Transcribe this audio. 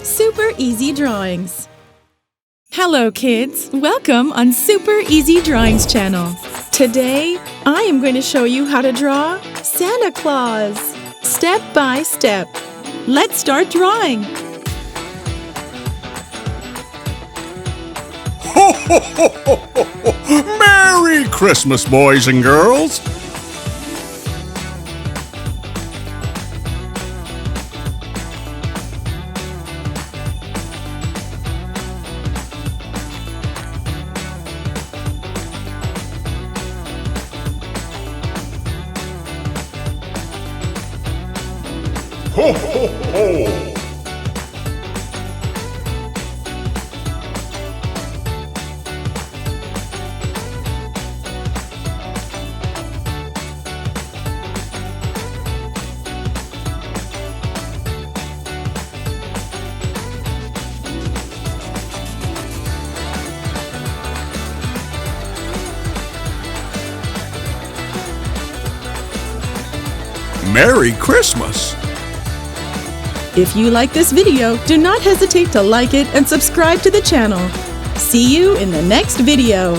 Super Easy Drawings. Hello kids, welcome on Super Easy Drawings channel. Today, I am going to show you how to draw Santa Claus, step by step. Let's start drawing. Ho, ho, ho, ho, ho, ho. Merry Christmas, boys and girls! Ho, ho, ho! Merry Christmas! If you like this video, do not hesitate to like it and subscribe to the channel. See you in the next video.